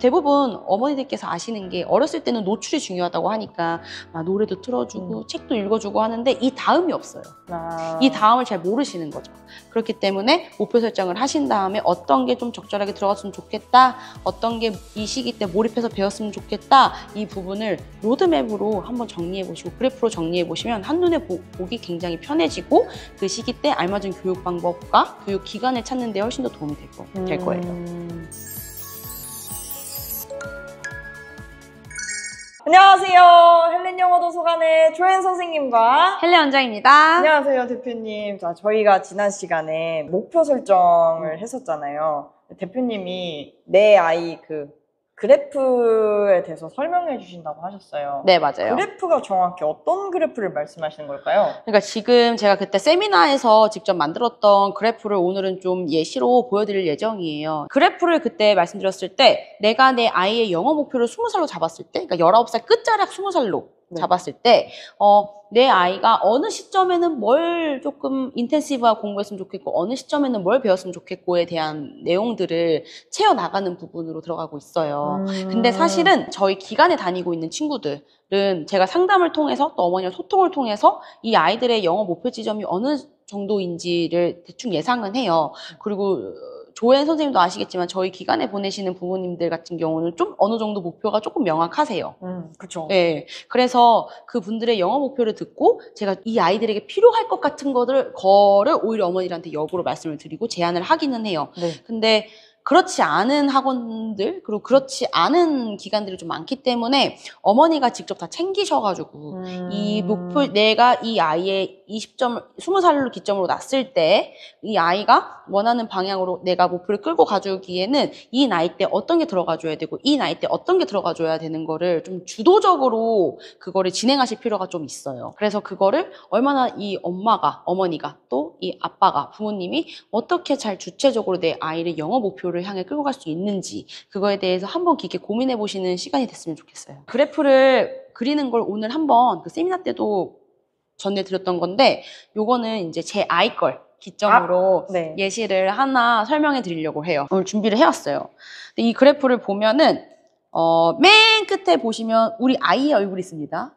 대부분 어머니들께서 아시는 게 어렸을 때는 노출이 중요하다고 하니까 막 노래도 틀어주고 책도 읽어주고 하는데 이 다음이 없어요. 이 다음을 잘 모르시는 거죠. 그렇기 때문에 목표 설정을 하신 다음에 어떤 게 좀 적절하게 들어갔으면 좋겠다, 어떤 게 이 시기 때 몰입해서 배웠으면 좋겠다, 이 부분을 로드맵으로 한번 정리해보시고 그래프로 정리해보시면 한눈에 보기 굉장히 편해지고 그 시기 때 알맞은 교육 방법과 교육 기간을 찾는 데 훨씬 더 도움이 될 거예요. 안녕하세요. 헬렌 영어 도서관의 조엔 선생님과 헬레 원장입니다. 안녕하세요, 대표님. 자, 저희가 지난 시간에 목표 설정을 했었잖아요. 대표님이 내 아이 그래프에 대해서 설명해 주신다고 하셨어요. 네, 맞아요. 그래프가 정확히 어떤 그래프를 말씀하시는 걸까요? 그러니까 지금 제가 그때 세미나에서 직접 만들었던 그래프를 오늘은 좀 예시로 보여드릴 예정이에요. 그래프를 그때 말씀드렸을 때 내가 내 아이의 영어 목표를 20살로 잡았을 때, 그러니까 19살 끝자락 20살로 잡았을 때 내 아이가 어느 시점에는 뭘 조금 인텐시브하게 공부했으면 좋겠고 어느 시점에는 뭘 배웠으면 좋겠고에 대한 내용들을 채워나가는 부분으로 들어가고 있어요. 근데 사실은 저희 기관에 다니고 있는 친구들은 제가 상담을 통해서 또 어머니와 소통을 통해서 이 아이들의 영어 목표 지점이 어느 정도인지를 대충 예상은 해요. 그리고 조엔 선생님도 아시겠지만 저희 기관에 보내시는 부모님들 같은 경우는 좀 어느 정도 목표가 조금 명확하세요. 그렇죠. 네, 그래서 그분들의 영어 목표를 듣고 제가 이 아이들에게 필요할 것 같은 거를 오히려 어머니들한테 역으로 말씀을 드리고 제안을 하기는 해요. 네. 근데 그렇지 않은 학원들 그리고 그렇지 않은 기관들이 좀 많기 때문에 어머니가 직접 다 챙기셔가지고 이 목표 내가 이 아이의 20살로 기점으로 놨을 때 이 아이가 원하는 방향으로 내가 목표를 끌고 가주기에는 이 나이 때 어떤 게 들어가줘야 되고 이 나이 때 어떤 게 들어가줘야 되는 거를 좀 주도적으로 그거를 진행하실 필요가 좀 있어요. 그래서 그거를 얼마나 이 어머니가 또 이 아빠가 부모님이 어떻게 잘 주체적으로 내 아이를 영어 목표를 향해 끌고 갈 수 있는지 그거에 대해서 한번 깊게 고민해 보시는 시간이 됐으면 좋겠어요. 그래프를 그리는 걸 오늘 한번 그 세미나 때도 전해드렸던 건데 요거는 이제 제 아이 걸 기점으로 네. 예시를 하나 설명해 드리려고 해요. 오늘 준비를 해왔어요. 근데 이 그래프를 보면은 맨 끝에 보시면 우리 아이의 얼굴이 있습니다.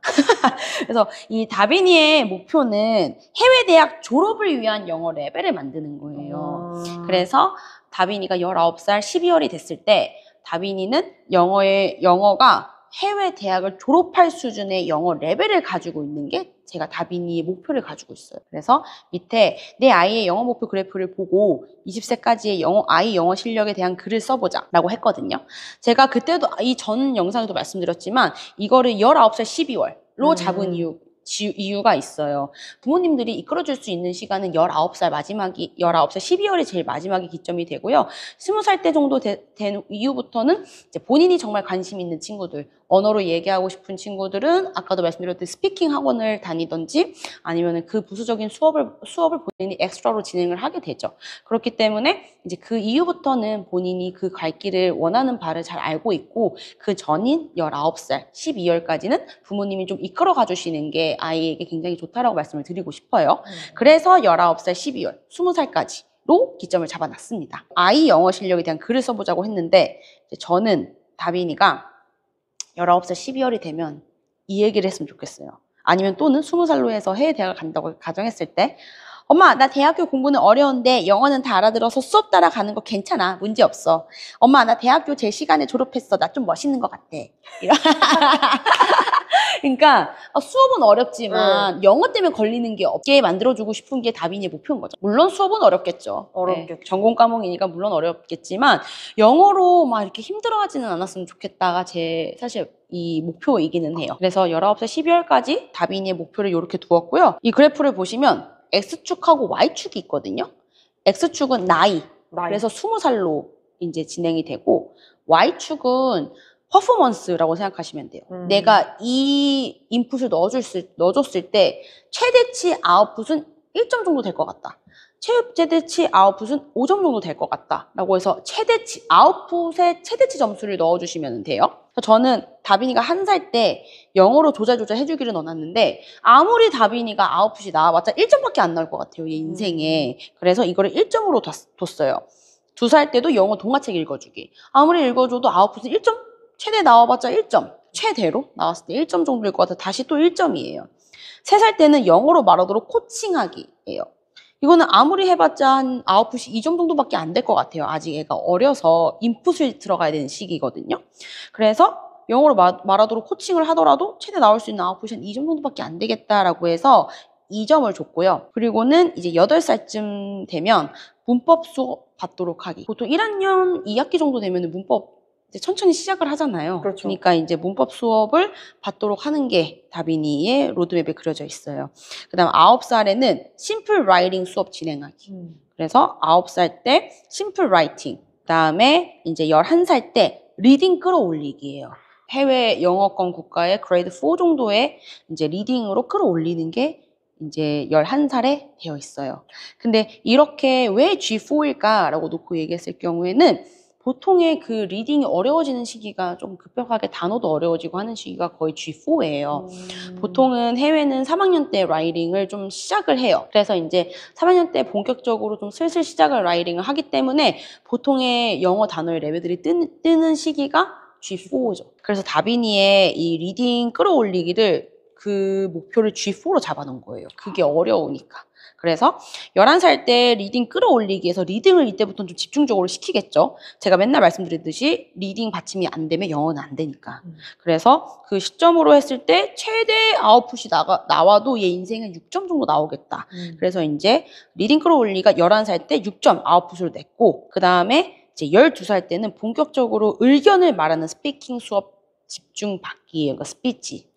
그래서 이 다비니의 목표는 해외 대학 졸업을 위한 영어 레벨을 만드는 거예요. 그래서 다비니가 19살 12월이 됐을 때 다비니는 영어가 해외 대학을 졸업할 수준의 영어 레벨을 가지고 있는 게 제가 다비니의 목표를 가지고 있어요. 그래서 밑에 내 아이의 영어 목표 그래프를 보고 20세까지의 아이 영어 실력에 대한 글을 써보자 라고 했거든요. 제가 그때도 이 전 영상에도 말씀드렸지만 이거를 19살 12월로 잡은 이유가 있어요. 부모님들이 이끌어줄 수 있는 시간은 19살 12월이 제일 마지막이 기점이 되고요. 20살 때 정도 된 이후부터는 이제 본인이 정말 관심 있는 친구들, 언어로 얘기하고 싶은 친구들은 아까도 말씀드렸듯이 스피킹 학원을 다니던지 아니면 그 부수적인 수업을 본인이 엑스트라로 진행을 하게 되죠. 그렇기 때문에 이제 그 이후부터는 본인이 그 갈 길을 원하는 바를 잘 알고 있고 그 전인 19살 12월까지는 부모님이 좀 이끌어 가주시는 게 아이에게 굉장히 좋다라고 말씀을 드리고 싶어요. 그래서 19살 12월 20살까지로 기점을 잡아놨습니다. 아이 영어 실력에 대한 글을 써보자고 했는데 저는 다빈이가 19살 12월이 되면 이 얘기를 했으면 좋겠어요. 아니면 또는 20살로 해서 해외 대학을 간다고 가정했을 때 엄마, 나 대학교 공부는 어려운데 영어는 다 알아들어서 수업 따라가는 거 괜찮아. 문제 없어. 엄마, 나 대학교 제 시간에 졸업했어. 나 좀 멋있는 것 같아. 그러니까 수업은 어렵지만 영어 때문에 걸리는 게 없게 만들어주고 싶은 게 다빈이의 목표인 거죠. 물론 수업은 어렵겠죠. 어렵겠죠. 네, 전공 과목이니까 물론 어렵겠지만 영어로 막 이렇게 힘들어하지는 않았으면 좋겠다가 제 사실 이 목표이기는 해요. 그래서 19살 12월까지 다빈이의 목표를 이렇게 두었고요. 이 그래프를 보시면 X축하고 Y축이 있거든요. X축은 나이. 그래서 20살로 이제 진행이 되고 Y축은 퍼포먼스라고 생각하시면 돼요. 내가 이 인풋을 넣어줬을 때 최대치 아웃풋은 1점 정도 될 것 같다. 최대치 아웃풋은 5점 정도 될 것 같다. 라고 해서 아웃풋의 최대치 점수를 넣어주시면 돼요. 저는 다빈이가 1살 때 영어로 조잘 해주기를 넣어놨는데 아무리 다빈이가 아웃풋이 나와봤자 1점밖에 안 나올 것 같아요. 얘 인생에. 그래서 이거를 1점으로 뒀어요. 2살 때도 영어 동화책 읽어주기. 아무리 읽어줘도 아웃풋은 1점? 최대 나와봤자 1점. 최대로 나왔을 때 1점 정도일 것 같아. 다시 또 1점이에요. 3살 때는 영어로 말하도록 코칭하기예요. 이거는 아무리 해봤자 한 아웃풋이 2점 정도밖에 안 될 것 같아요. 아직 애가 어려서 인풋을 들어가야 되는 시기거든요. 그래서 영어로 말하도록 코칭을 하더라도 최대 나올 수 있는 아웃풋이 한 2점 정도밖에 안 되겠다라고 해서 2점을 줬고요. 그리고는 이제 8살쯤 되면 문법 수업 받도록 하기. 보통 1학년 2학기 정도 되면 문법 이제 천천히 시작을 하잖아요. 그렇죠. 그러니까 이제 문법 수업을 받도록 하는 게 다빈이의 로드맵에 그려져 있어요. 그 다음 9살에는 심플 라이팅 수업 진행하기. 그래서 9살 때 심플 라이팅. 그 다음에 이제 11살 때 리딩 끌어올리기예요. 해외 영어권 국가의 그레이드 4 정도의 이제 리딩으로 끌어올리는 게 이제 11살에 되어 있어요. 근데 이렇게 왜 G4일까라고 놓고 얘기했을 경우에는 보통의 그 리딩이 어려워지는 시기가 좀 급격하게 단어도 어려워지고 하는 시기가 거의 G4예요. 보통은 해외는 3학년 때 라이팅을 좀 시작을 해요. 그래서 이제 3학년 때 본격적으로 좀 슬슬 시작을 라이팅을 하기 때문에 보통의 영어 단어의 레벨들이 뜨는 시기가 G4죠. 그래서 다빈이의 이 리딩 끌어올리기를 그 목표를 G4로 잡아놓은 거예요. 그게 어려우니까. 그래서 11살 때 리딩 끌어올리기에서 리딩을 이때부터는 좀 집중적으로 시키겠죠. 제가 맨날 말씀드렸듯이 리딩 받침이 안 되면 영어는 안 되니까. 그래서 그 시점으로 했을 때 최대 아웃풋이 나와도 얘 인생은 6점 정도 나오겠다. 그래서 이제 리딩 끌어올리기가 11살 때 6점 아웃풋을 냈고 그 다음에 이제 12살 때는 본격적으로 의견을 말하는 스피킹 수업 집중 받기예요. 그러니까 스피치,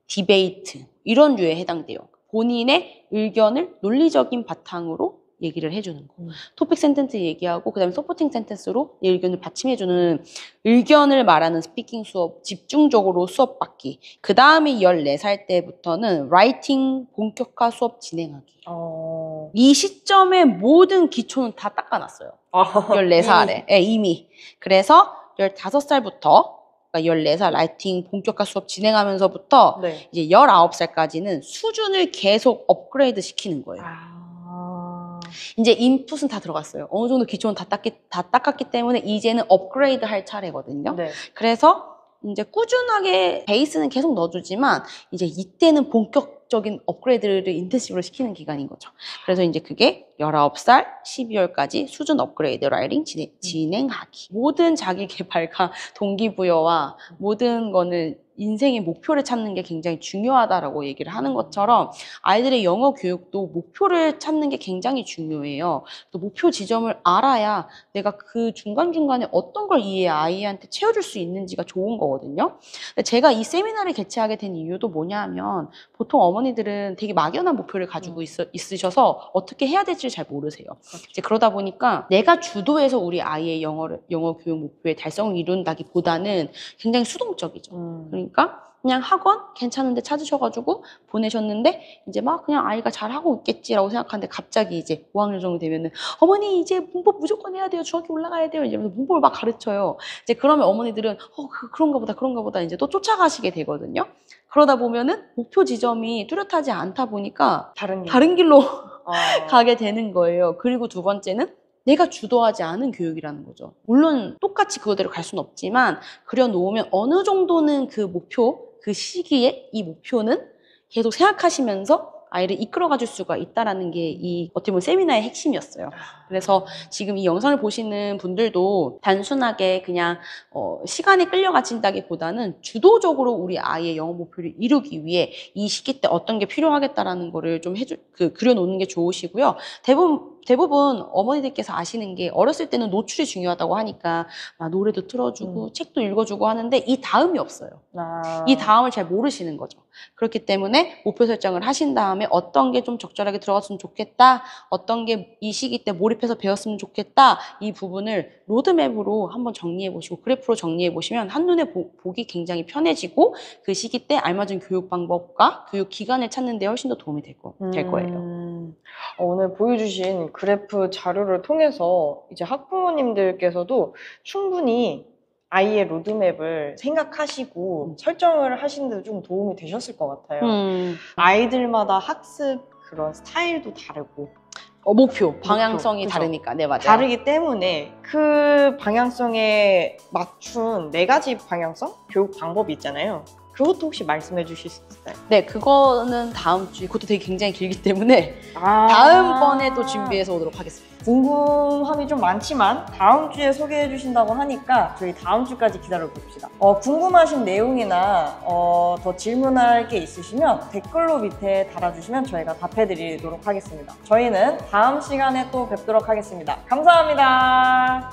디베이트 이런 류에 해당돼요. 본인의 의견을 논리적인 바탕으로 얘기를 해주는 거. 토픽 센텐스 얘기하고 그다음에 서포팅 센텐스로 이 의견을 받침해주는 의견을 말하는 스피킹 수업 집중적으로 수업 받기. 그 다음에 14살 때부터는 라이팅 본격화 수업 진행하기. 이 시점에 모든 기초는 다 닦아놨어요. 14살에. 네, 이미. 그래서 15살부터 그러니까 14살 라이팅 본격화 수업 진행하면서부터 네. 이제 19살까지는 수준을 계속 업그레이드 시키는 거예요. 이제 인풋은 다 들어갔어요. 어느 정도 기초는 다 닦았기 때문에 이제는 업그레이드 할 차례거든요. 네. 그래서 이제 꾸준하게 베이스는 계속 넣어주지만 이제 이때는 본격적인 업그레이드를 인텐시브로 시키는 기간인 거죠. 그래서 이제 그게 19살 12월까지 수준 업그레이드 라이팅 진행하기. 모든 자기 개발과 동기부여와 모든 거는 인생의 목표를 찾는 게 굉장히 중요하다라고 얘기를 하는 것처럼 아이들의 영어 교육도 목표를 찾는 게 굉장히 중요해요. 또 목표 지점을 알아야 내가 그 중간중간에 어떤 걸 이 아이한테 채워줄 수 있는지가 좋은 거거든요. 근데 제가 이 세미나를 개최하게 된 이유도 뭐냐면 보통 어머니들은 되게 막연한 목표를 가지고 있으셔서 어떻게 해야 될지를 잘 모르세요. 이제 그러다 보니까 내가 주도해서 우리 아이의 영어 교육 목표의 달성을 이룬다기보다는 굉장히 수동적이죠. 그러니까 그냥 학원 괜찮은데 찾으셔가지고 보내셨는데 이제 막 그냥 아이가 잘하고 있겠지라고 생각하는데 갑자기 이제 5학년 정도 되면은 어머니 이제 문법 무조건 해야 돼요. 중학교 올라가야 돼요. 이러면서 문법을 막 가르쳐요. 이제 그러면 어머니들은 그런가 보다 이제 또 쫓아가시게 되거든요. 그러다 보면은 목표 지점이 뚜렷하지 않다 보니까 다른 길로 가게 되는 거예요. 그리고 두 번째는 내가 주도하지 않은 교육이라는 거죠. 물론 똑같이 그거대로 갈 수는 없지만 그려놓으면 어느 정도는 그 목표, 그 시기에 이 목표는 계속 생각하시면서 아이를 이끌어가 줄 수가 있다는 게 이 어떻게 보면 세미나의 핵심이었어요. 그래서 지금 이 영상을 보시는 분들도 단순하게 그냥 시간에 끌려가진다기보다는 주도적으로 우리 아이의 영어 목표를 이루기 위해 이 시기 때 어떤 게 필요하겠다라는 거를 좀 그려놓는 게 좋으시고요. 대부분 어머니들께서 아시는 게 어렸을 때는 노출이 중요하다고 하니까 막 노래도 틀어주고 책도 읽어주고 하는데 이 다음이 없어요. 이 다음을 잘 모르시는 거죠. 그렇기 때문에 목표 설정을 하신 다음에 어떤 게 좀 적절하게 들어갔으면 좋겠다. 어떤 게 이 시기 때 몰입해서 배웠으면 좋겠다. 이 부분을 로드맵으로 한번 정리해보시고 그래프로 정리해보시면 한눈에 보기 굉장히 편해지고 그 시기 때 알맞은 교육 방법과 교육 기간을 찾는 데 훨씬 더 도움이 될 거예요. 오늘 보여주신 그래프 자료를 통해서 이제 학부모님들께서도 충분히 아이의 로드맵을 생각하시고 설정을 하시는데 좀 도움이 되셨을 것 같아요. 아이들마다 학습 그런 스타일도 다르고 목표, 방향성이 그죠. 다르니까. 네, 맞아요. 다르기 때문에 그 방향성에 맞춘 4가지 방향성? 교육 방법이 있잖아요. 그것도 혹시 말씀해 주실 수 있을까요? 네, 그거는 다음 주에, 그것도 되게 굉장히 길기 때문에 아. 다음번에 또 준비해서 오도록 하겠습니다. 궁금함이 좀 많지만 다음 주에 소개해 주신다고 하니까 저희 다음 주까지 기다려 봅시다. 궁금하신 내용이나 더 질문할 게 있으시면 댓글로 밑에 달아주시면 저희가 답해 드리도록 하겠습니다. 저희는 다음 시간에 또 뵙도록 하겠습니다. 감사합니다.